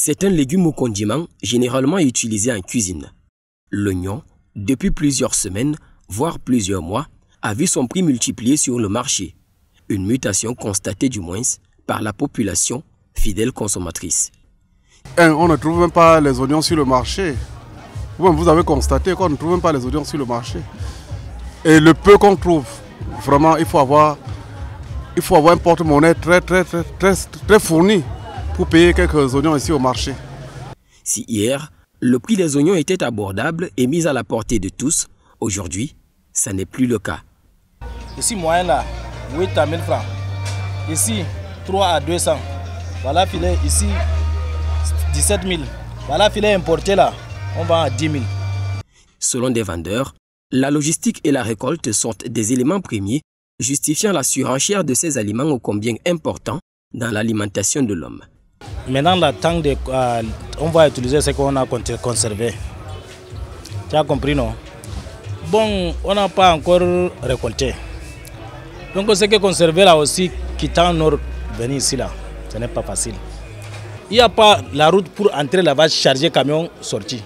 C'est un légume au condiment généralement utilisé en cuisine. L'oignon, depuis plusieurs semaines, voire plusieurs mois, a vu son prix multiplié sur le marché. Une mutation constatée du moins par la population fidèle consommatrice. On ne trouve même pas les oignons sur le marché. Vous avez constaté qu'on ne trouve même pas les oignons sur le marché. Et le peu qu'on trouve, vraiment, il faut avoir un porte-monnaie très fourni pour payer quelques oignons ici au marché. Si hier, le prix des oignons était abordable et mis à la portée de tous, aujourd'hui, ça n'est plus le cas. Ici, moyen là, 8 à 1000 francs. Ici, 3 à 200. Voilà, filet ici, 17 000. Voilà, filet importé là, on vend à 10 000. Selon des vendeurs, la logistique et la récolte sont des éléments premiers justifiant la surenchère de ces aliments ô combien importants dans l'alimentation de l'homme. Maintenant, on va utiliser ce qu'on a conservé. Tu as compris, non? Bon, on n'a pas encore récolté. Donc, ce qui est conservé là aussi, quittant Nord, venir ici là, ce n'est pas facile. Il n'y a pas la route pour entrer là-bas, charger camion, sortir.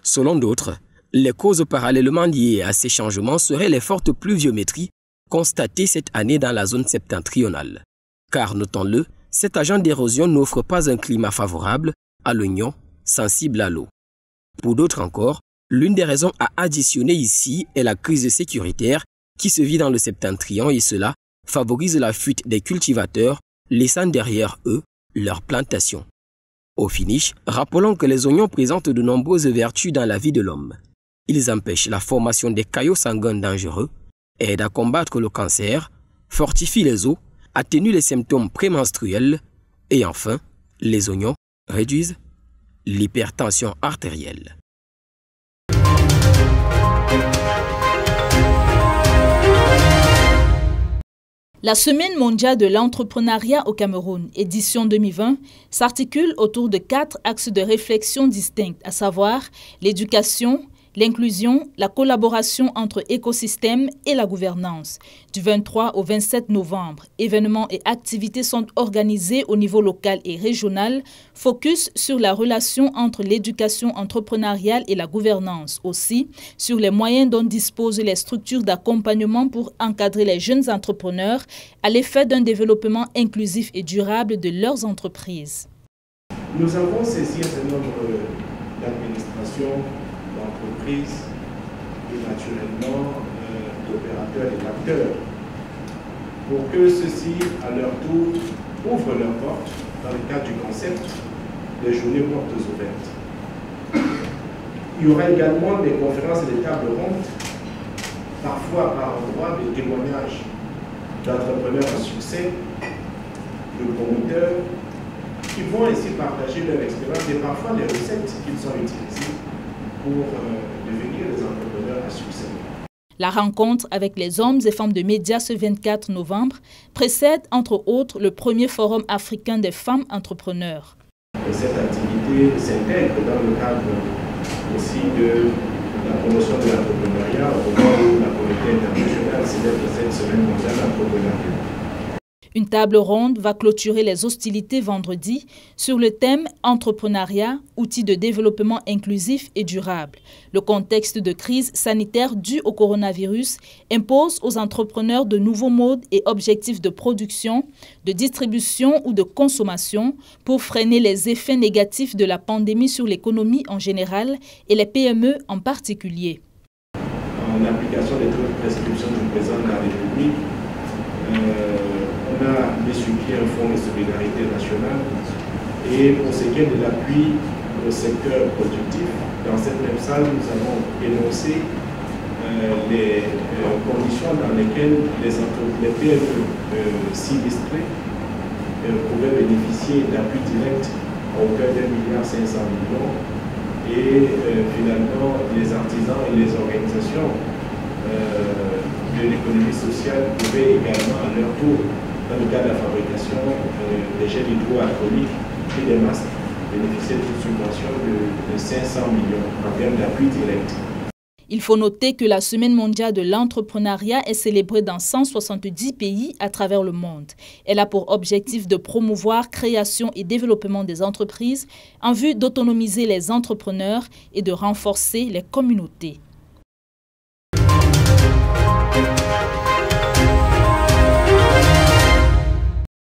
Selon d'autres, les causes parallèlement liées à ces changements seraient les fortes pluviométries constatées cette année dans la zone septentrionale. Car, notons-le, cet agent d'érosion n'offre pas un climat favorable à l'oignon, sensible à l'eau. Pour d'autres encore, l'une des raisons à additionner ici est la crise sécuritaire qui se vit dans le septentrion et cela favorise la fuite des cultivateurs, laissant derrière eux leurs plantations. Au finish, rappelons que les oignons présentent de nombreuses vertus dans la vie de l'homme. Ils empêchent la formation des caillots sanguins dangereux, aident à combattre le cancer, fortifient les os, atténuent les symptômes prémenstruels et enfin, les oignons réduisent l'hypertension artérielle. La Semaine mondiale de l'entrepreneuriat au Cameroun, édition 2020, s'articule autour de 4 axes de réflexion distincts, à savoir l'éducation, l'inclusion, la collaboration entre écosystèmes et la gouvernance. Du 23 au 27 novembre, événements et activités sont organisés au niveau local et régional, focus sur la relation entre l'éducation entrepreneuriale et la gouvernance, aussi sur les moyens dont disposent les structures d'accompagnement pour encadrer les jeunes entrepreneurs à l'effet d'un développement inclusif et durable de leurs entreprises. Nous avons saisi un certain nombre d'administrations, d'entreprises et naturellement d'opérateurs et d'acteurs pour que ceux-ci, à leur tour, ouvrent leurs portes dans le cadre du concept des journées portes ouvertes. Il y aura également des conférences et des tables rondes, parfois par endroit des témoignages d'entrepreneurs à succès, de promoteurs, qui vont ainsi partager leur expérience et parfois les recettes qu'ils ont utilisées pour devenir des entrepreneurs à succès. La rencontre avec les hommes et femmes de médias ce 24 novembre précède entre autres le premier forum africain des femmes entrepreneurs. Et cette activité s'intègre dans le cadre aussi de la promotion de l'entrepreneuriat au moment où la communauté internationale célèbre cette semaine mondiale de l'entrepreneuriat. Une table ronde va clôturer les hostilités vendredi sur le thème « Entrepreneuriat, outils de développement inclusif et durable ». Le contexte de crise sanitaire due au coronavirus impose aux entrepreneurs de nouveaux modes et objectifs de production, de distribution ou de consommation pour freiner les effets négatifs de la pandémie sur l'économie en général et les PME en particulier. En application des prescriptions du président de la République, on a mis sur pied un fonds de solidarité nationale et pour ce qui est de l'appui au secteur productif, dans cette même salle, nous avons énoncé les conditions dans lesquelles les PME sinistrées pouvaient bénéficier d'appui direct à hauteur d'1,5 milliard et finalement les artisans et les organisations de l'économie sociale pouvaient également à leur tour, dans le cadre de la fabrication des gels hydroalcooliques et des masques, bénéficier d'une subvention de 500 millions en termes d'appui direct. Il faut noter que la Semaine mondiale de l'entrepreneuriat est célébrée dans 170 pays à travers le monde. Elle a pour objectif de promouvoir création et développement des entreprises en vue d'autonomiser les entrepreneurs et de renforcer les communautés.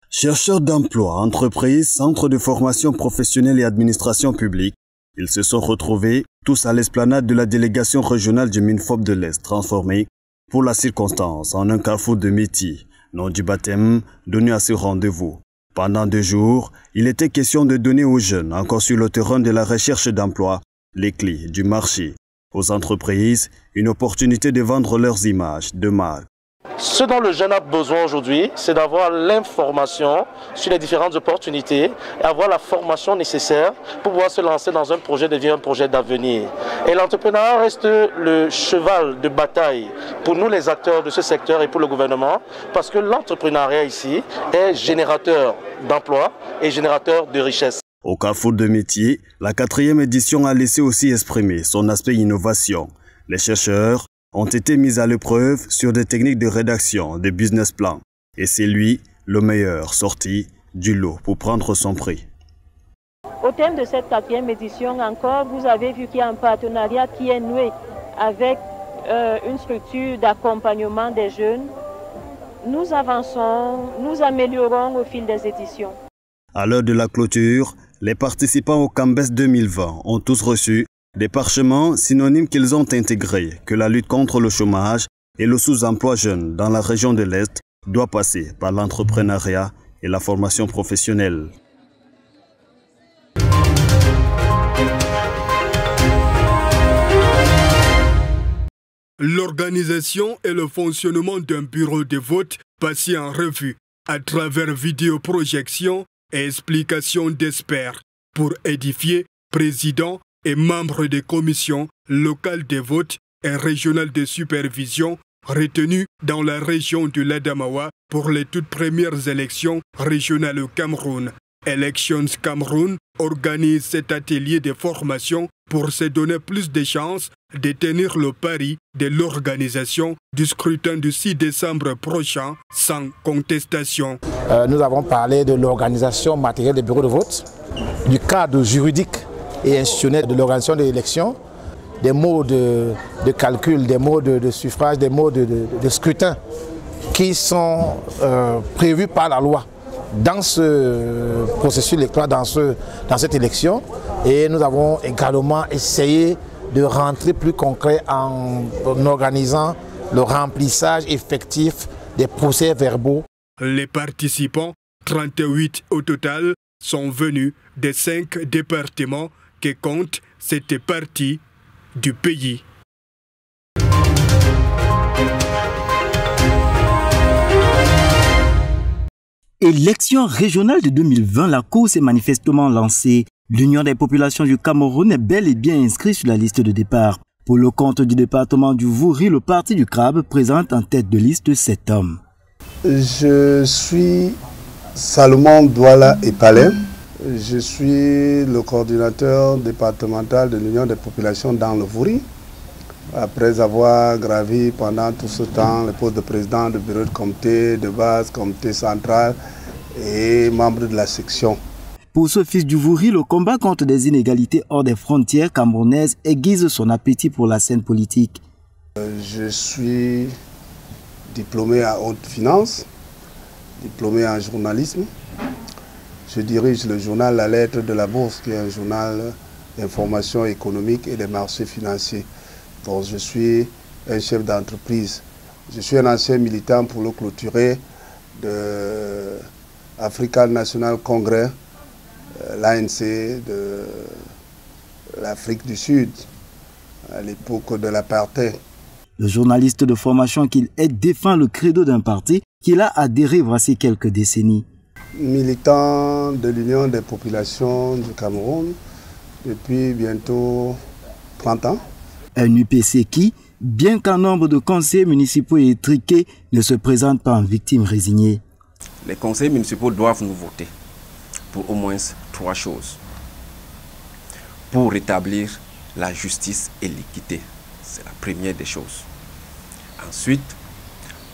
Chercheurs d'emploi, entreprises, centres de formation professionnelle et administration publique, ils se sont retrouvés tous à l'esplanade de la délégation régionale du MINFOP de l'Est, transformée pour la circonstance en un carrefour de métiers, nom du baptême donné à ce rendez-vous. Pendant 2 jours, il était question de donner aux jeunes, encore sur le terrain de la recherche d'emploi, les clés du marché. Aux entreprises, une opportunité de vendre leurs images de marque. Ce dont le jeune a besoin aujourd'hui, c'est d'avoir l'information sur les différentes opportunités et avoir la formation nécessaire pour pouvoir se lancer dans un projet, devenir un projet d'avenir. Et l'entrepreneuriat reste le cheval de bataille pour nous les acteurs de ce secteur et pour le gouvernement, parce que l'entrepreneuriat ici est générateur d'emplois et générateur de richesse. Au carrefour de métiers, la 4e édition a laissé aussi exprimer son aspect innovation. Les chercheurs ont été mis à l'épreuve sur des techniques de rédaction, de business plan. Et c'est lui, le meilleur sorti du lot pour prendre son prix. Au thème de cette 4e édition encore, vous avez vu qu'il y a un partenariat qui est noué avec une structure d'accompagnement des jeunes. Nous avançons, nous améliorons au fil des éditions. À l'heure de la clôture, les participants au Cambes 2020 ont tous reçu des parchemins synonymes qu'ils ont intégrés que la lutte contre le chômage et le sous-emploi jeune dans la région de l'Est doit passer par l'entrepreneuriat et la formation professionnelle. L'organisation et le fonctionnement d'un bureau de vote passé en revue à travers vidéoprojection et explications d'experts pour édifier présidents et membres des commissions locales de vote et régionales de supervision retenus dans la région de l'Adamawa pour les toutes premières élections régionales au Cameroun. Elections Cameroun organise cet atelier de formation pour se donner plus de chances de tenir le pari de l'organisation du scrutin du 6 décembre prochain sans contestation. Nous avons parlé de l'organisation matérielle des bureaux de vote, du cadre juridique et institutionnel de l'organisation de l'élection, des modes de calcul, des modes de suffrage, des modes de scrutin qui sont prévus par la loi dans ce processus électoral, dans cette élection. Et nous avons également essayé de rentrer plus concret en organisant le remplissage effectif des procès-verbaux. Les participants, 38 au total, sont venus des 5 départements que compte cette partie du pays. Élection régionale de 2020, la course est manifestement lancée. L'Union des populations du Cameroun est bel et bien inscrite sur la liste de départ. Pour le compte du département du Vouri, le parti du Crabe présente en tête de liste 7 hommes. Je suis Salomon Douala Epalem. Je suis le coordinateur départemental de l'Union des populations dans le Vouri. Après avoir gravi pendant tout ce temps le poste de président du bureau de comité de base, comité central et membre de la section. Pour ce fils du Vouri, le combat contre des inégalités hors des frontières camerounaises aiguise son appétit pour la scène politique. Je suis diplômé en haute finance, diplômé en journalisme. Je dirige le journal La Lettre de la Bourse, qui est un journal d'information économique et des marchés financiers. Donc je suis un chef d'entreprise. Je suis un ancien militant pour le clôturer de African National Congress, l'ANC de l'Afrique du Sud, à l'époque de l'apartheid. Le journaliste de formation qu'il est défend le credo d'un parti qu'il a adhéré voici quelques décennies. Militant de l'Union des populations du Cameroun depuis bientôt 30 ans. Un UPC qui, bien qu'un nombre de conseillers municipaux étriqués, ne se présente pas en victime résignée. Les conseillers municipaux doivent nous voter pour au moins 3 choses. Pour rétablir la justice et l'équité. C'est la première des choses. Ensuite,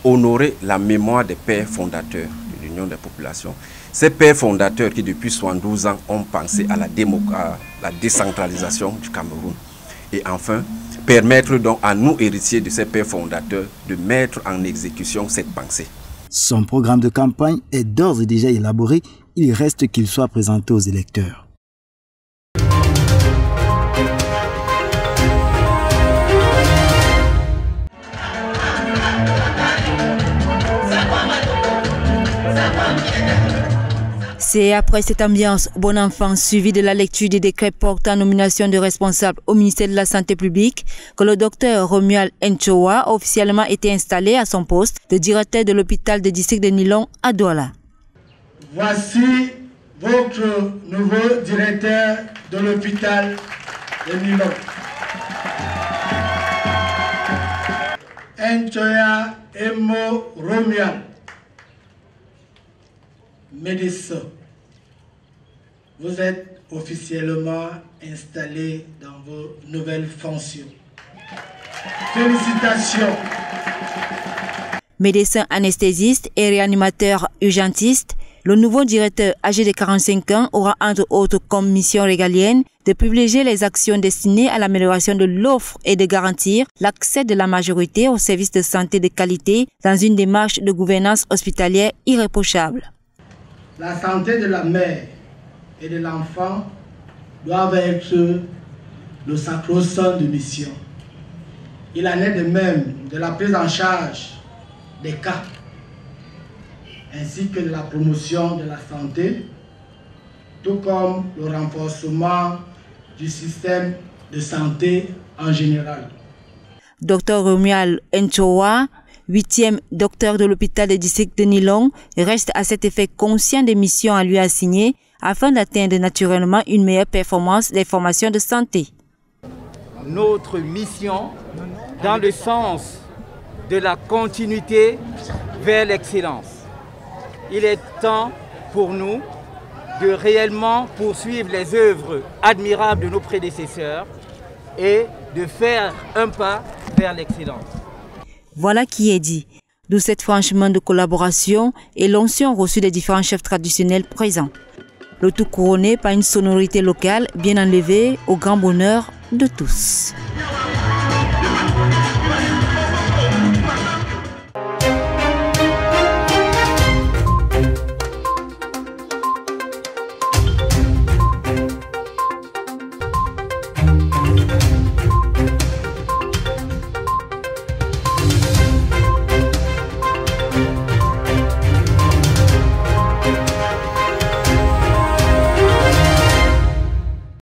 honorer la mémoire des pères fondateurs de l'Union des populations. Ces pères fondateurs qui, depuis 72 ans, ont pensé à la décentralisation du Cameroun. Et enfin, permettre donc à nous, héritiers de ces pères fondateurs, de mettre en exécution cette pensée. Son programme de campagne est d'ores et déjà élaboré. Il reste qu'il soit présenté aux électeurs. C'est après cette ambiance bon enfant suivie de la lecture des décrets portant nomination de responsables au ministère de la Santé publique que le docteur Romuald Nchoa a officiellement été installé à son poste de directeur de l'hôpital de district de Nilong à Douala. Voici votre nouveau directeur de l'hôpital de Nilong. Nchoa Emo Romuald, médecin. Vous êtes officiellement installé dans vos nouvelles fonctions. Félicitations. Médecin anesthésiste et réanimateur urgentiste, le nouveau directeur âgé de 45 ans aura entre autres comme mission régalienne de privilégier les actions destinées à l'amélioration de l'offre et de garantir l'accès de la majorité aux services de santé de qualité dans une démarche de gouvernance hospitalière irréprochable. La santé de la mère et de l'enfant doivent être le sacro-saint de mission. Il en est de même de la prise en charge des cas, ainsi que de la promotion de la santé, tout comme le renforcement du système de santé en général. Dr Romuald Nchoa, 8e docteur de l'hôpital de district de Nilong, reste à cet effet conscient des missions à lui assigner afin d'atteindre naturellement une meilleure performance des formations de santé. Notre mission dans le sens de la continuité vers l'excellence. Il est temps pour nous de réellement poursuivre les œuvres admirables de nos prédécesseurs et de faire un pas vers l'excellence. Voilà qui est dit. D'où cette franchement de collaboration et l'onction reçue des différents chefs traditionnels présents. Le tout couronné par une sonorité locale bien enlevée au grand bonheur de tous.